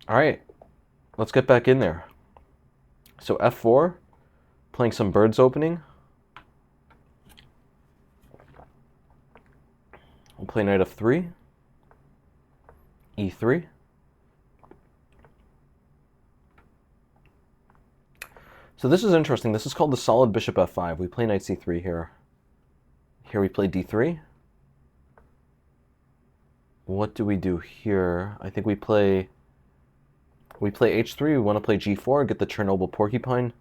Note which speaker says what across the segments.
Speaker 1: All right, let's get back in there. So f4, playing some birds opening. We'll play knight f3, e3. So this is interesting. This is called the solid bishop f5. We play knight c3 here. Here we play d3. What do we do here? I think we play h3. We want to play g4, get the Chernobyl Porcupine.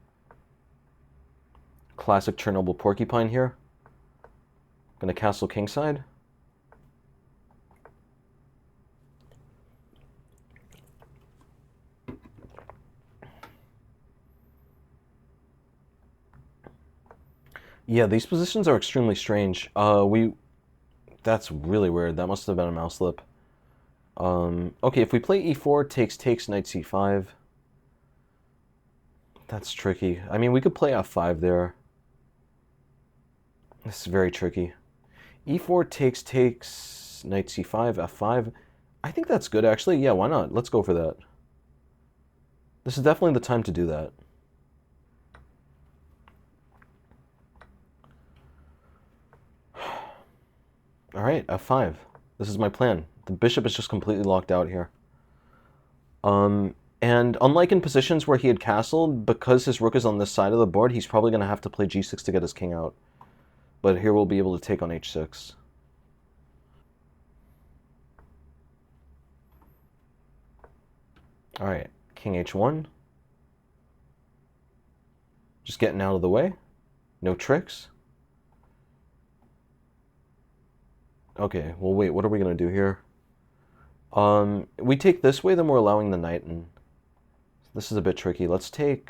Speaker 1: Classic Chernobyl Porcupine here. Gonna castle kingside. Yeah, these positions are extremely strange. That's really weird. That must have been a mouse slip. Okay, if we play e4, takes knight c5. That's tricky. I mean, we could play f5 there. This is very tricky. e4 takes knight c5, f5. I think that's good, actually. Yeah, why not? Let's go for that. This is definitely the time to do that. All right, f5. This is my plan. The bishop is just completely locked out here. And unlike in positions where he had castled, because his rook is on this side of the board, he's probably going to have to play g6 to get his king out. But here we'll be able to take on h6. All right, king h1. Just getting out of the way. No tricks. Okay, well, wait, what are we going to do here? We take this way, then we're allowing the knight, and this is a bit tricky. Let's take...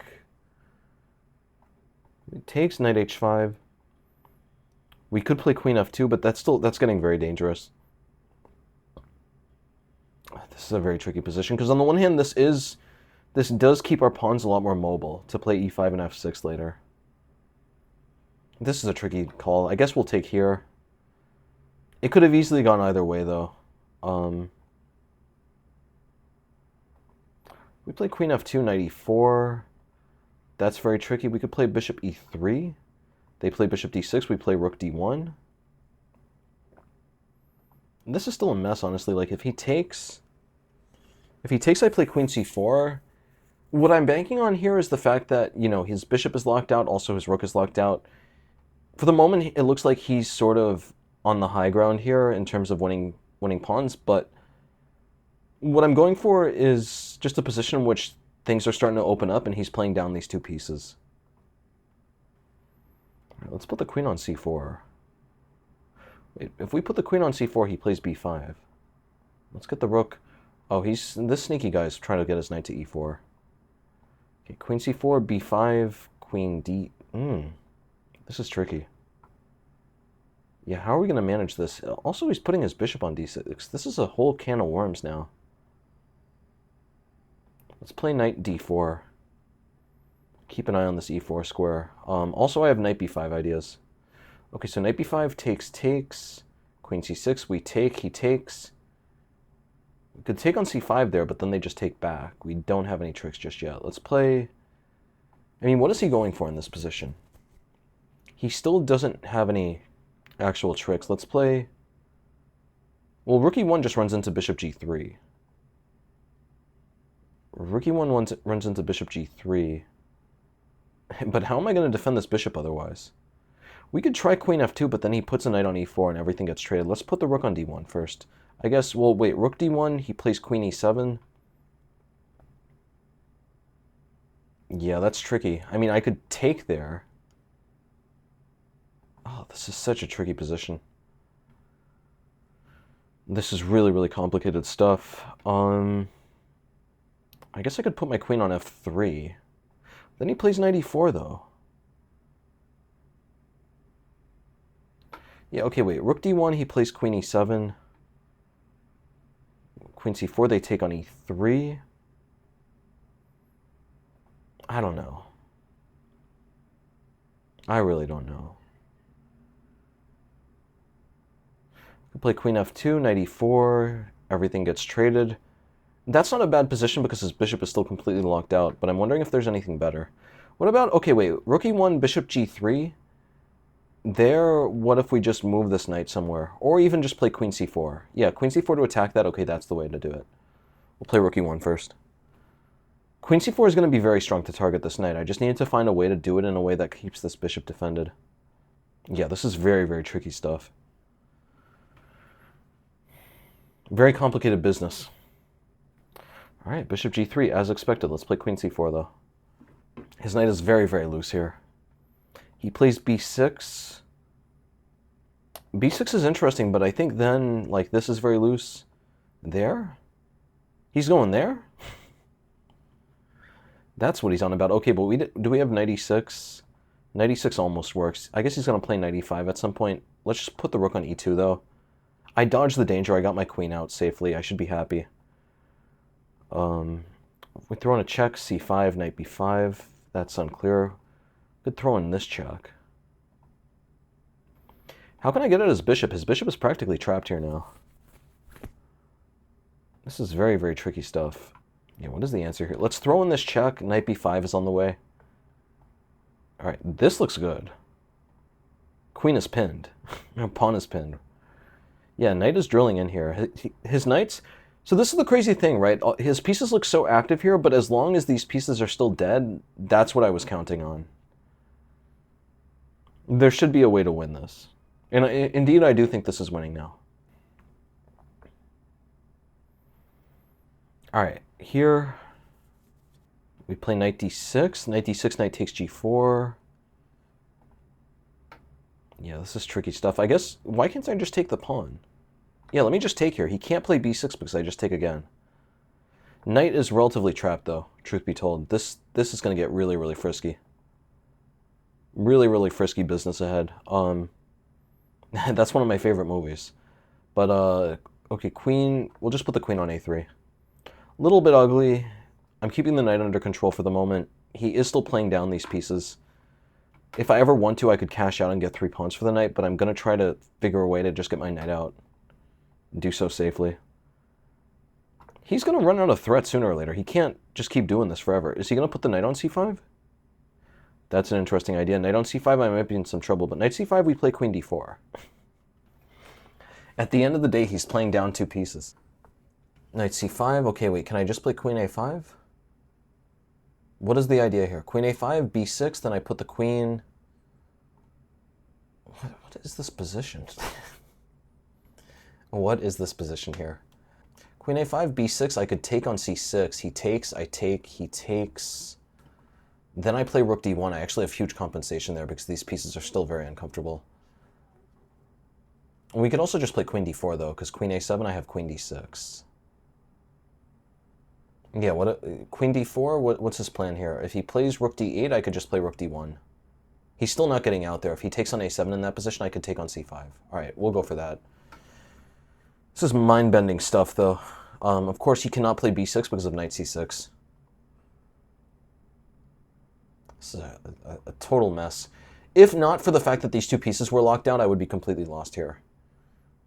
Speaker 1: It takes knight h5. We could play queen f2, but that's getting very dangerous. This is a very tricky position, because on the one hand, this does keep our pawns a lot more mobile to play e5 and f6 later. This is a tricky call. I guess we'll take here. It could have easily gone either way, though. We play queen f2, knight e4. That's very tricky. We could play bishop e3. They play bishop d6. We play rook d1. And this is still a mess, honestly. Like, if he takes, I play queen c4. What I'm banking on here is the fact that, you know, his bishop is locked out. Also, his rook is locked out. For the moment, it looks like he's sort of on the high ground here in terms of winning pawns, but what I'm going for is just a position in which things are starting to open up and he's playing down these two pieces. All right, let's put the queen on c4. Wait, if we put the queen on c4, he plays b5. Let's get the rook. Oh, this sneaky guy is trying to get his knight to e4. Okay, queen c4, b5, queen d... This is tricky. Yeah, how are we going to manage this? Also, he's putting his bishop on d6. This is a whole can of worms now. Let's play knight d4. Keep an eye on this e4 square. Also, I have knight b5 ideas. Okay, so knight b5 takes. Queen c6, we take, he takes. We could take on c5 there, but then they just take back. We don't have any tricks just yet. Let's play... I mean, what is he going for in this position? He still doesn't have any actual tricks. Let's play... Well, rook e1 just runs into bishop g3. Rook e1 runs into bishop g3. But how am I going to defend this bishop otherwise? We could try queen f2, but then he puts a knight on e4 and everything gets traded. Let's put the rook on d1 first. I guess, well, wait, rook d1, he plays queen e7. Yeah, that's tricky. I mean, I could take there. Oh, this is such a tricky position. This is really, really complicated stuff. I guess I could put my queen on f3. Then he plays knight e4, though. Yeah, okay, wait. Rook d1, he plays queen e7. Queen c4, they take on e3. I don't know. I really don't know. We play queen f2, knight e4. Everything gets traded. That's not a bad position because his bishop is still completely locked out, but I'm wondering if there's anything better. What about, okay, wait, rook e1, bishop g3? There, what if we just move this knight somewhere? Or even just play queen c4. Yeah, queen c4 to attack that, okay, that's the way to do it. We'll play rook e1 first. Queen c4 is going to be very strong to target this knight. I just needed to find a way to do it in a way that keeps this bishop defended. Yeah, this is very, very tricky stuff. Very complicated business. All right, bishop g3, as expected. Let's play queen c4, though. His knight is very, very loose here. He plays b6. b6 is interesting, but I think then, like, this is very loose. There? He's going there? That's what he's on about. Okay, but do we have knight e6? Knight e6 almost works. I guess he's going to play knight e5 at some point. Let's just put the rook on e2, though. I dodged the danger. I got my queen out safely. I should be happy. We throw in a check, c5, knight b5. That's unclear. Could throw in this check. How can I get at his bishop? His bishop is practically trapped here now. This is very, very tricky stuff. Yeah, what is the answer here? Let's throw in this check. Knight b5 is on the way. All right, this looks good. Queen is pinned. Pawn is pinned. Yeah, knight is drilling in here. His knights... So this is the crazy thing, right? His pieces look so active here, but as long as these pieces are still dead, that's what I was counting on. There should be a way to win this. And indeed, I do think this is winning now. All right, here we play knight d6. Knight d6, knight takes g4. Yeah, this is tricky stuff. I guess, why can't I just take the pawn? Yeah, let me just take here. He can't play b6 because I just take again. Knight is relatively trapped, though, truth be told. This is going to get really, really frisky. Really, really frisky business ahead. That's one of my favorite movies. But, okay, queen... We'll just put the queen on a3. A little bit ugly. I'm keeping the knight under control for the moment. He is still playing down these pieces. If I ever want to, I could cash out and get 3 pawns for the knight, but I'm going to try to figure a way to just get my knight out. Do so safely. He's going to run out of threat sooner or later. He can't just keep doing this forever. Is he going to put the knight on c5? That's an interesting idea. Knight on c5, I might be in some trouble, but knight c5, we play queen d4. At the end of the day, he's playing down 2 pieces. Knight c5, okay, wait, can I just play queen a5? What is the idea here? Queen a5, b6, then I put the queen... What is this position? What is this position here? Queen a5, b6, I could take on c6. He takes, I take, he takes. Then I play rook d1. I actually have huge compensation there because these pieces are still very uncomfortable. And we could also just play queen d4, though, because queen a7, I have queen d6. Yeah, queen d4, what's his plan here? If he plays rook d8, I could just play rook d1. He's still not getting out there. If he takes on a7 in that position, I could take on c5. All right, we'll go for that. This is mind-bending stuff, though. Of course, he cannot play b6 because of knight c6. This is a total mess. If not for the fact that these 2 pieces were locked down, I would be completely lost here.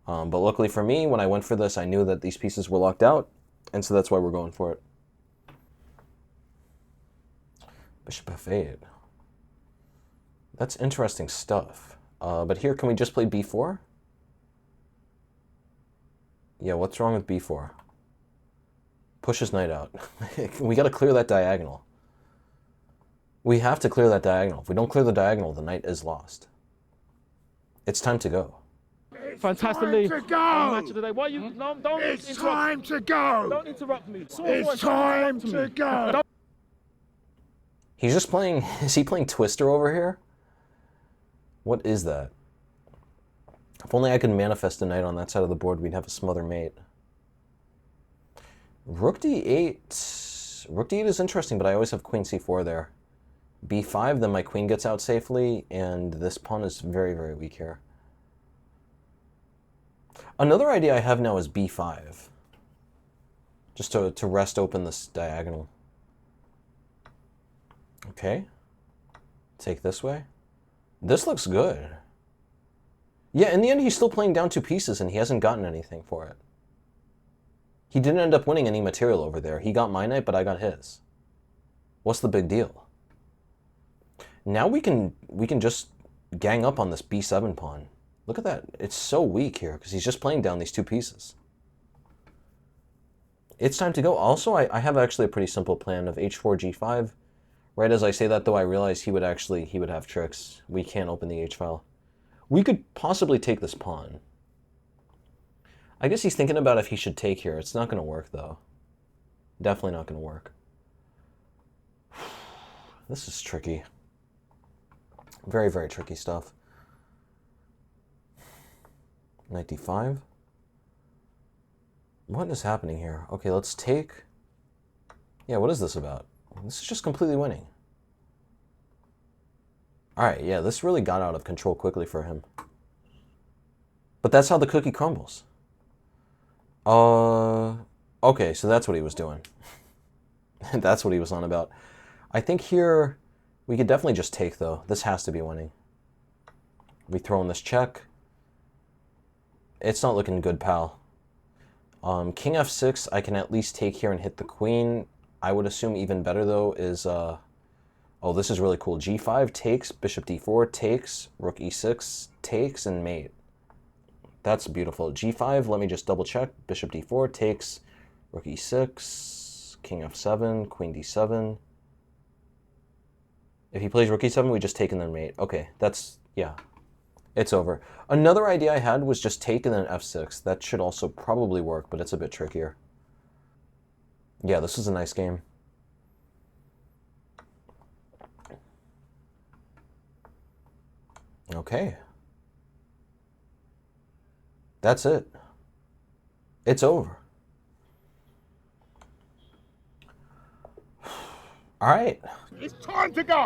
Speaker 1: But luckily for me, when I went for this, I knew that these pieces were locked out, and so that's why we're going for it. Bishop f8. That's interesting stuff. But here, can we just play b4? Yeah, what's wrong with b4? Push his knight out. We got to clear that diagonal. We have to clear that diagonal. If we don't clear the diagonal, the knight is lost. It's time to go.
Speaker 2: Fantastically.
Speaker 3: Time to go!
Speaker 2: Match of the day. Why you? No, don't
Speaker 3: It's
Speaker 2: interrupt.
Speaker 3: time to go!
Speaker 2: Don't interrupt me.
Speaker 3: It's time to go!
Speaker 1: He's just playing... Is he playing Twister over here? What is that? If only I could manifest a knight on that side of the board, we'd have a smother mate. Rook d8. Rook d8 is interesting, but I always have queen c4 there. b5, then my queen gets out safely, and this pawn is very, very weak here. Another idea I have now is b5. Just to rest open this diagonal. Okay. Take this way. This looks good. Yeah, in the end, he's still playing down 2 pieces, and he hasn't gotten anything for it. He didn't end up winning any material over there. He got my knight, but I got his. What's the big deal? Now we can just gang up on this b7 pawn. Look at that. It's so weak here because he's just playing down these two pieces. It's time to go. Also, I have actually a pretty simple plan of h4, g5. Right as I say that, though, I realize he would have tricks. We can't open the h-file. We could possibly take this pawn. I guess he's thinking about if he should take here. It's not going to work, though. Definitely not going to work. This is tricky. Very, very tricky stuff. Knight d5. What is happening here? Okay, let's take... Yeah, what is this about? This is just completely winning. Alright, yeah, this really got out of control quickly for him. But that's how the cookie crumbles. Okay, so that's what he was doing. That's what he was on about. I think here we could definitely just take, though. This has to be winning. We throw in this check. It's not looking good, pal. King f6, I can at least take here and hit the queen. I would assume even better, though, is... oh, this is really cool. g5 takes, bishop d4 takes, rook e6 takes, and mate. That's beautiful. g5, let me just double check. Bishop d4 takes, rook e6, king f7, queen d7. If he plays rook e7, we just take and then mate. Okay, that's... yeah. It's over. Another idea I had was just take and then f6. That should also probably work, but it's a bit trickier. Yeah, this is a nice game. Okay. That's it. It's over. All right.
Speaker 3: It's time to go.